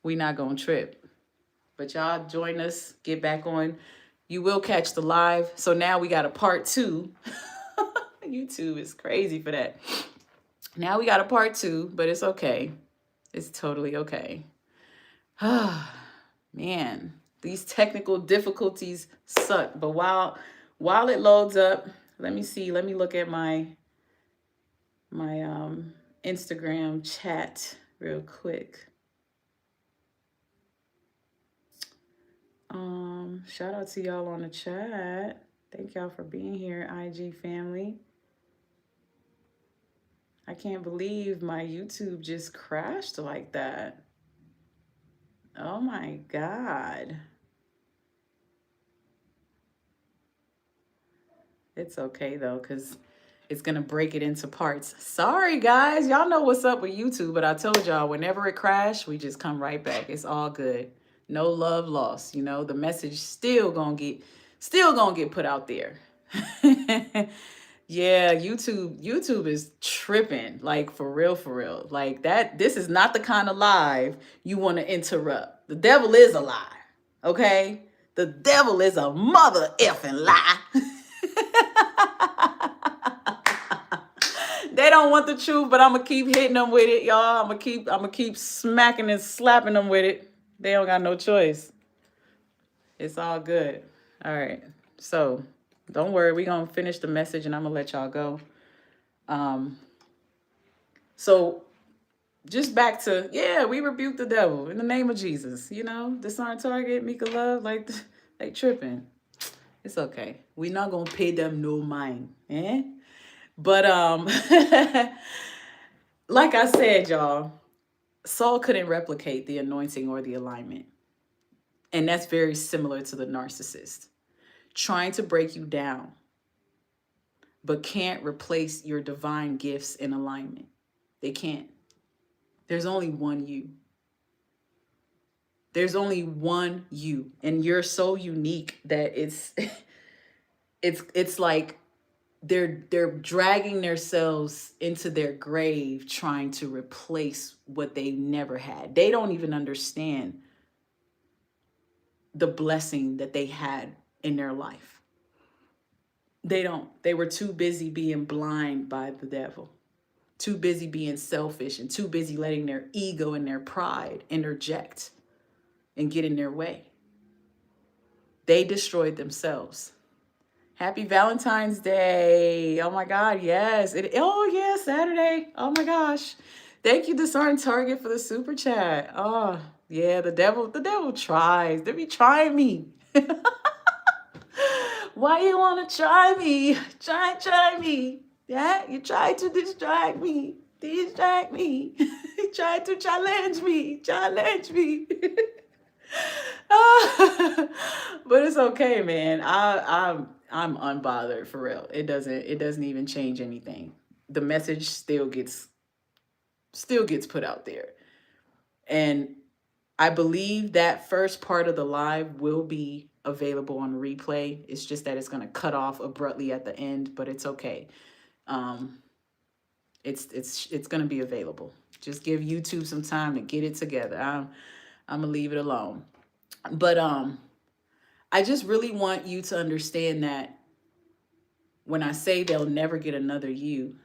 We not gonna trip. But y'all join us, get back on. You will catch the live. So now we got a part two. YouTube is crazy for that. Now we got a part two, but it's okay. It's totally okay. Man, these technical difficulties suck. But while it loads up, let me see. Let me look at my Instagram chat real quick. Shout out to y'all on the chat. Thank y'all for being here, IG family. I can't believe my YouTube just crashed like that. Oh my God. It's okay though, because it's going to break it into parts. Sorry, guys. Y'all know what's up with YouTube, but I told y'all whenever it crashed, we just come right back. It's all good. No love lost. You know, the message still gonna get put out there. Yeah, YouTube is tripping, like for real, for real. Like that, this is not the kind of live you want to interrupt. The devil is a lie. Okay? The devil is a mother effing lie. They don't want the truth, but I'm gonna keep hitting them with it, y'all. I'm gonna keep smacking and slapping them with it. They don't got no choice. It's all good. All right. So don't worry, we're gonna finish the message and I'm gonna let y'all go. So just back to, yeah, we rebuke the devil in the name of Jesus. You know, discern target, Mika love, like they tripping. It's okay. We not gonna pay them no mind. But like I said, y'all, Saul couldn't replicate the anointing or the alignment. And that's very similar to the narcissist. Trying to break you down, but can't replace your divine gifts in alignment. They can't. There's only one you. There's only one you. And you're so unique that it's like they're dragging themselves into their grave trying to replace what they never had. They don't even understand the blessing that they had in their life. They don't. They were too busy being blind by the devil, too busy being selfish, and too busy letting their ego and their pride interject and get in their way. They destroyed themselves. Happy Valentine's Day. Oh my God, yes. Oh yeah, Saturday. Oh my gosh. Thank you, Discern Target, for the super chat. Oh, yeah, the devil tries. They be trying me. Why you wanna try me? Try me. Yeah, you try to distract me. Distract me. You try to challenge me. Challenge me. But it's okay, man. I'm unbothered for real. It doesn't even change anything. The message still gets put out there. And I believe that first part of the live will be available on replay. It's just that it's going to cut off abruptly at the end, but it's okay. It's going to be available. Just give YouTube some time to get it together. I'm going to leave it alone. But I just really want you to understand that when I say they'll never get another you,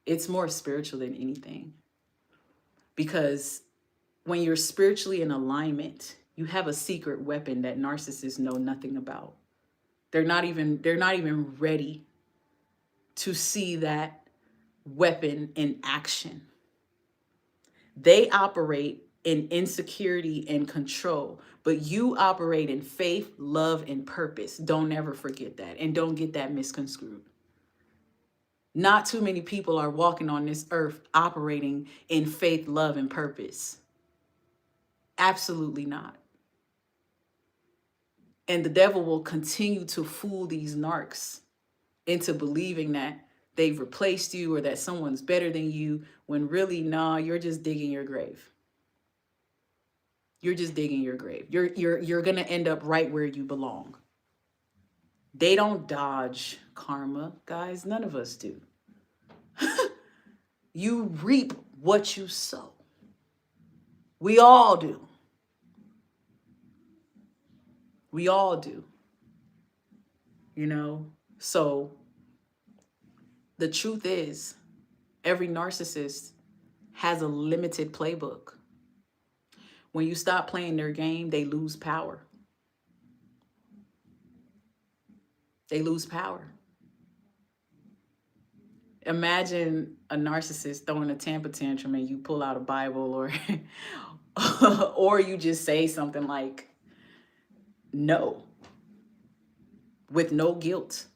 it's more spiritual than anything. Because when you're spiritually in alignment, you have a secret weapon that narcissists know nothing about. They're not even ready to see that weapon in action. They operate in insecurity and control, but you operate in faith, love, and purpose. Don't ever forget that, and don't get that misconstrued. Not too many people are walking on this earth operating in faith, love, and purpose. Absolutely not. And the devil will continue to fool these narcs into believing that they've replaced you or that someone's better than you, when really, nah, you're just digging your grave. You're just digging your grave. You're going to end up right where you belong. They don't dodge karma, guys. None of us do. You reap what you sow. We all do. We all do, you know? So the truth is, every narcissist has a limited playbook. When you stop playing their game, they lose power. They lose power. Imagine a narcissist throwing a temper tantrum and you pull out a Bible or or you just say something like no with no guilt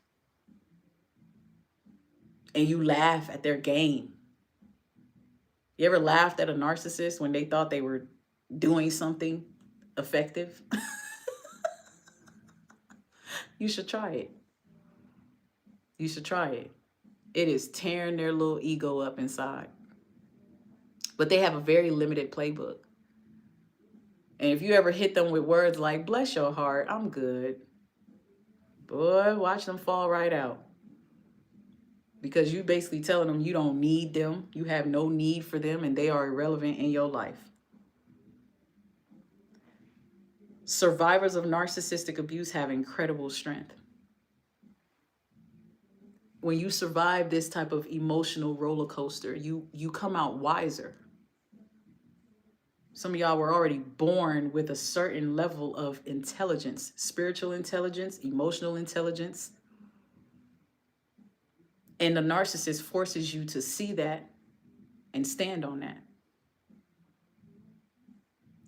and you laugh at their game. You ever laughed at a narcissist when they thought they were doing something effective? You should try it. You should try it. It is tearing their little ego up inside. But they have a very limited playbook. And if you ever hit them with words like, bless your heart, I'm good, boy, watch them fall right out. Because you basically telling them you don't need them, you have no need for them, and they are irrelevant in your life. Survivors of narcissistic abuse have incredible strength. When you survive this type of emotional roller coaster, you come out wiser. Some of y'all were already born with a certain level of intelligence, spiritual intelligence, emotional intelligence. And the narcissist forces you to see that and stand on that.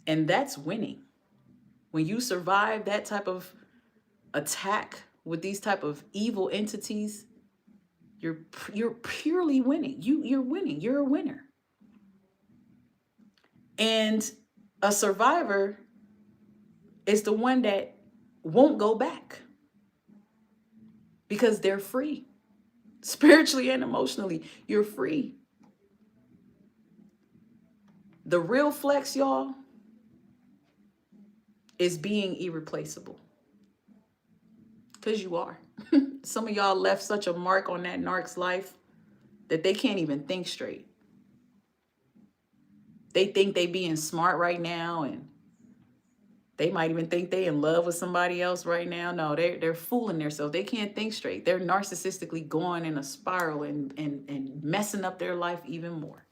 And that's winning. When you survive that type of attack with these type of evil entities, you're purely winning. You're winning. You're a winner. And a survivor is the one that won't go back because they're free. Spiritually and emotionally, you're free. The real flex, y'all, is being irreplaceable. Because you are. Some of y'all left such a mark on that narc's life that they can't even think straight. They think they being smart right now, and they might even think they in love with somebody else right now. No, they're fooling themselves. They can't think straight. They're narcissistically going in a spiral and messing up their life even more.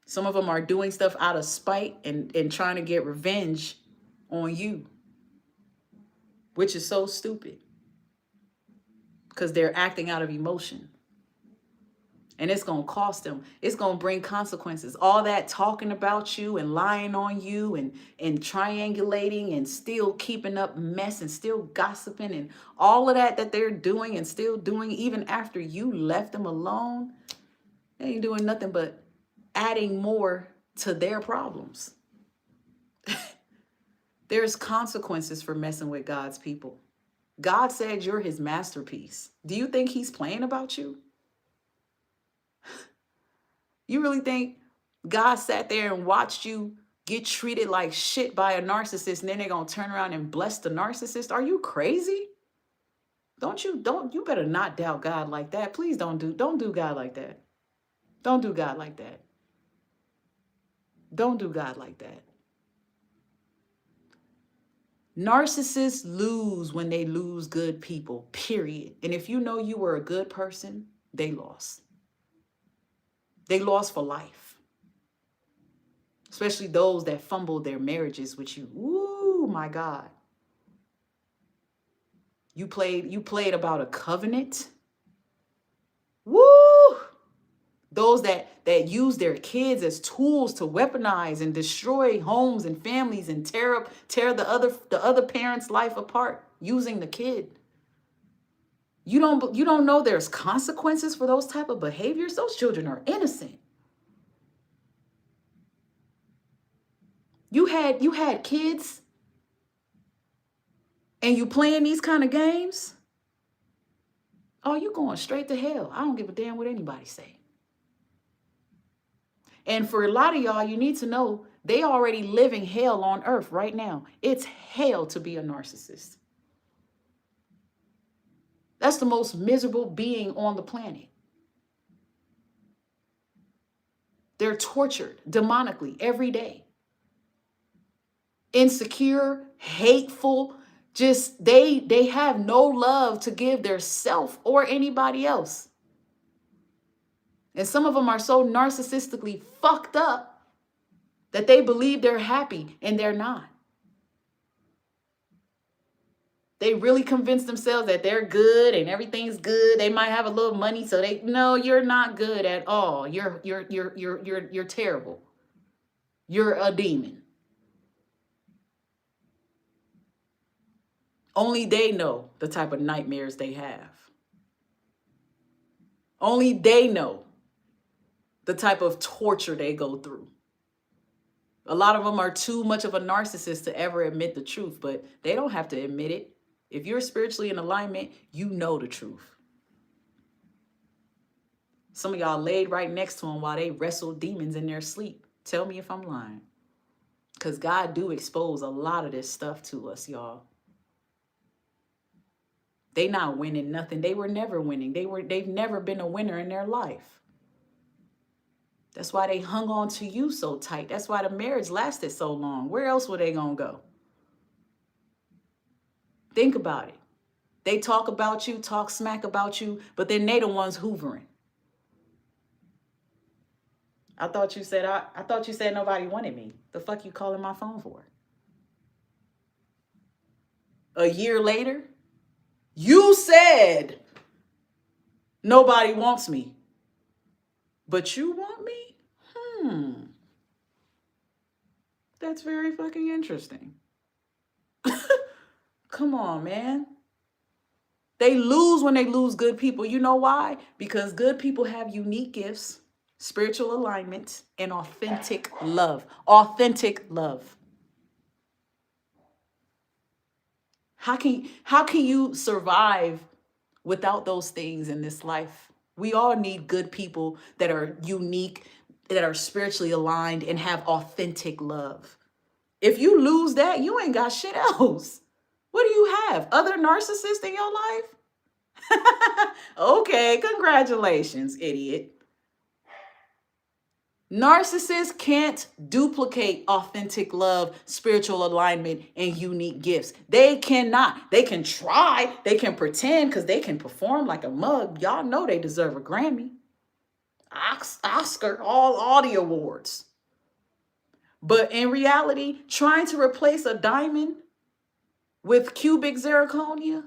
Some of them are doing stuff out of spite and trying to get revenge on you, which is so stupid because they're acting out of emotion. And it's going to cost them. It's going to bring consequences. All that talking about you and lying on you and triangulating and still keeping up mess and still gossiping and all of that they're doing and still doing even after you left them alone, they ain't doing nothing but adding more to their problems. There's consequences for messing with God's people. God said you're his masterpiece. Do you think he's playing about you? You really think God sat there and watched you get treated like shit by a narcissist and then they're going to turn around and bless the narcissist? Are you crazy? You better not doubt God like that. Please don't do God like that. Don't do God like that. Don't do God like that. Narcissists lose when they lose good people, period. And if you know you were a good person, they lost. They lost for life. Especially those that fumbled their marriages with you. Ooh, my God. You played about a covenant. Woo! Those that use their kids as tools to weaponize and destroy homes and families and tear the other parent's life apart using the kid. You don't know there's consequences for those type of behaviors. Those children are innocent. You had kids and you playing these kind of games. Oh, you going straight to hell. I don't give a damn what anybody say. And for a lot of y'all, you need to know they already living hell on earth right now. It's hell to be a narcissist. That's the most miserable being on the planet. They're tortured demonically every day. insecure, hateful, just they have no love to give their self or anybody else. And some of them are so narcissistically fucked up that they believe they're happy and they're not. They really convince themselves that they're good and everything's good. They might have a little money, so no, you're not good at all. You're terrible. You're a demon. Only they know the type of nightmares they have. Only they know the type of torture they go through. A lot of them are too much of a narcissist to ever admit the truth, but they don't have to admit it. If you're spiritually in alignment, you know the truth. Some of y'all laid right next to them while they wrestled demons in their sleep. Tell me if I'm lying. Because God do expose a lot of this stuff to us, y'all. They not winning nothing. They were never winning. They've never been a winner in their life. That's why they hung on to you so tight. That's why the marriage lasted so long. Where else were they going to go? Think about it. They talk about you, talk smack about you, but then they the ones hoovering. I thought you said nobody wanted me. The fuck you calling my phone for? A year later, you said nobody wants me. But you want me? That's very fucking interesting. Come on, man. They lose when they lose good people. You know why? Because good people have unique gifts, spiritual alignment, and authentic love. Authentic love. How can you survive without those things in this life? We all need good people that are unique, that are spiritually aligned, and have authentic love. If you lose that, you ain't got shit else. What do you have? Other narcissists in your life? Okay, congratulations, idiot. Narcissists can't duplicate authentic love, spiritual alignment, and unique gifts. They cannot. They can try. They can pretend because they can perform like a mug. Y'all know they deserve a Grammy, Oscar, all the awards. But in reality, trying to replace a diamond with cubic zirconia,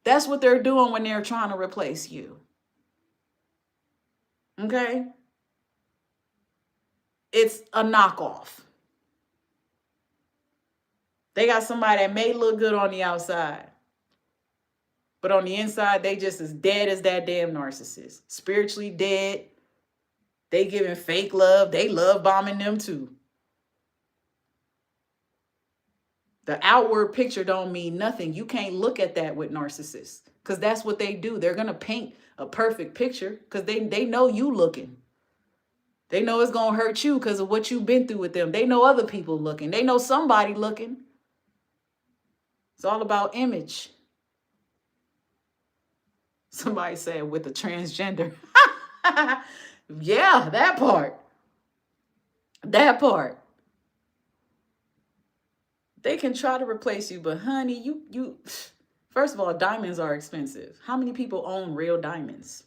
that's what they're doing when they're trying to replace you. Okay? It's a knockoff. They got somebody that may look good on the outside, but on the inside, they just as dead as that damn narcissist. Spiritually dead. They giving fake love. They love bombing them too. The outward picture don't mean nothing. You can't look at that with narcissists because that's what they do. They're going to paint a perfect picture because they know you looking. They know it's going to hurt you because of what you've been through with them. They know other people looking. They know somebody looking. It's all about image. Somebody said with a transgender. Yeah, that part. That part. They can try to replace you, but honey, you first of all, diamonds are expensive. How many people own real diamonds?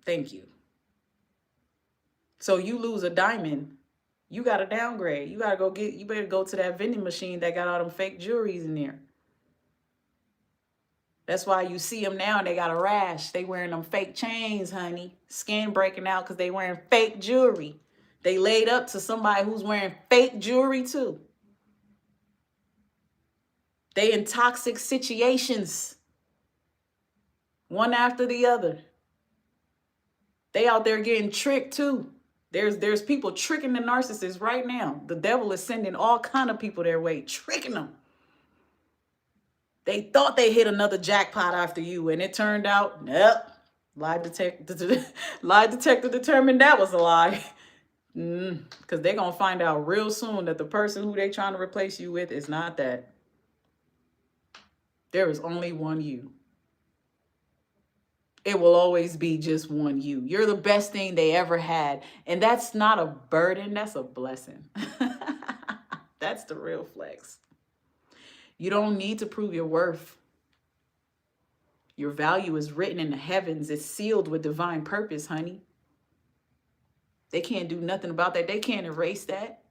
Thank you. So you lose a diamond, you got to downgrade. You better go to that vending machine that got all them fake jewelries in there. That's why you see them now, they got a rash. They wearing them fake chains, honey. Skin breaking out because they wearing fake jewelry. They laid up to somebody who's wearing fake jewelry too. They in toxic situations. One after the other. They out there getting tricked too. There's people tricking the narcissists right now. The devil is sending all kind of people their way, tricking them. They thought they hit another jackpot after you, and it turned out, nope. Lie detector determined that was a lie. Because they're going to find out real soon that the person who they trying to replace you with is not that. There is only one you. It will always be just one you. You're the best thing they ever had. And that's not a burden, that's a blessing. That's the real flex. You don't need to prove your worth. Your value is written in the heavens. It's sealed with divine purpose, honey. They can't do nothing about that. They can't erase that.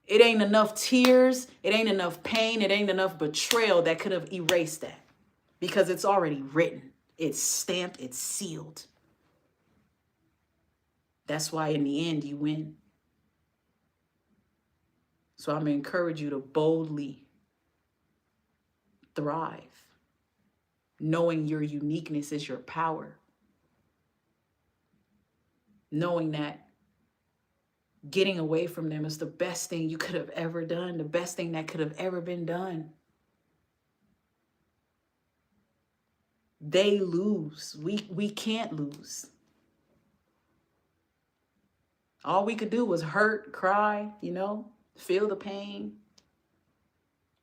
It ain't enough tears. It ain't enough pain. It ain't enough betrayal that could have erased that, because it's already written. It's stamped. It's sealed. That's why in the end you win. So I'm going to encourage you to boldly thrive, knowing your uniqueness is your power. Knowing that getting away from them is the best thing you could have ever done, the best thing that could have ever been done. They lose. We can't lose. All we could do was hurt, cry, feel the pain.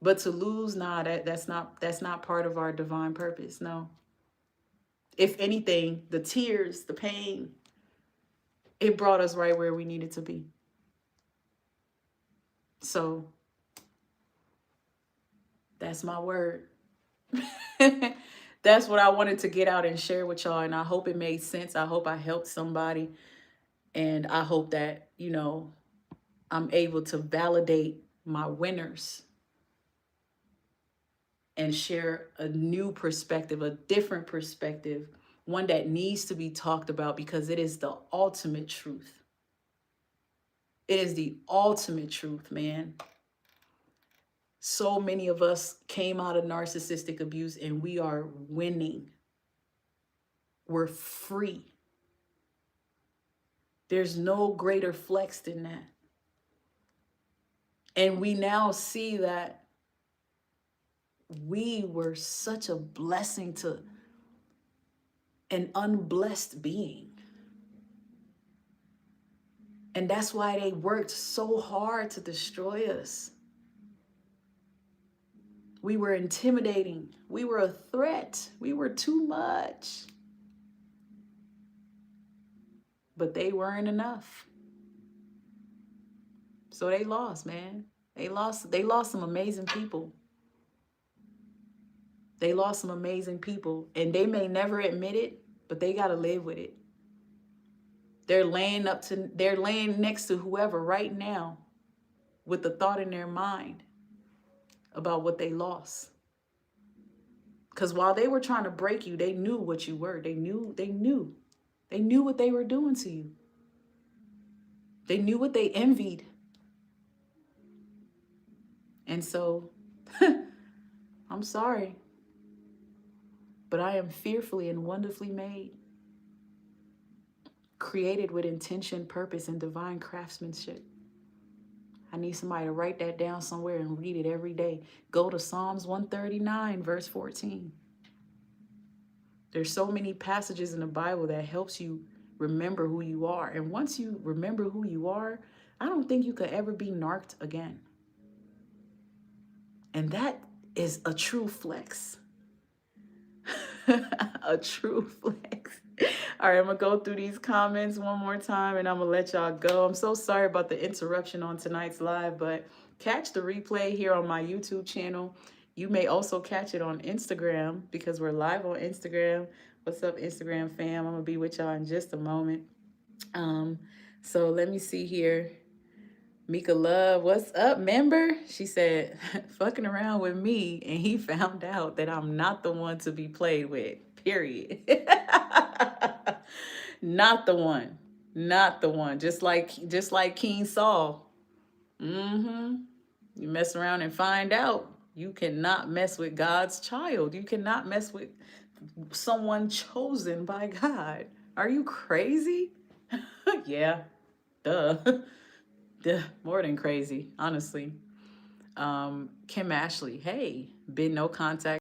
But to lose, nah, that's not part of our divine purpose. No. If anything, the tears, the pain, it brought us right where we needed to be. So that's my word. That's what I wanted to get out and share with y'all. And I hope it made sense. I hope I helped somebody. And I hope that, I'm able to validate my winners and share a new perspective, a different perspective, one that needs to be talked about, because it is the ultimate truth. It is the ultimate truth, man. So many of us came out of narcissistic abuse and we are winning. We're free. There's no greater flex than that. And we now see that we were such a blessing to an unblessed being. And that's why they worked so hard to destroy us. We were intimidating. We were a threat. We were too much. But they weren't enough. So they lost, man. They lost some amazing people. They lost some amazing people. And they may never admit it, but they got to live with it. They're laying next to whoever right now with the thought in their mind about what they lost. Because while they were trying to break you, they knew what you were. They knew what they were doing to you. They knew what they envied. And so, I'm sorry, but I am fearfully and wonderfully made, created with intention, purpose, and divine craftsmanship. I need somebody to write that down somewhere and read it every day. Go to Psalms 139, verse 14. There's so many passages in the Bible that helps you remember who you are. And once you remember who you are, I don't think you could ever be narked again. And that is a true flex. A true flex. All right, I'm going to go through these comments one more time and I'm going to let y'all go. I'm so sorry about the interruption on tonight's live, but catch the replay here on my YouTube channel. You may also catch it on Instagram because we're live on Instagram. What's up, Instagram fam? I'm going to be with y'all in just a moment. So let me see here. Mika Love, what's up, member? She said, fucking around with me, and he found out that I'm not the one to be played with, period. Not the one. Not the one. Just like King Saul. You mess around and find out. You cannot mess with God's child. You cannot mess with someone chosen by God. Are you crazy? Yeah, duh. More than crazy, honestly. Kim Ashley, hey, been no contact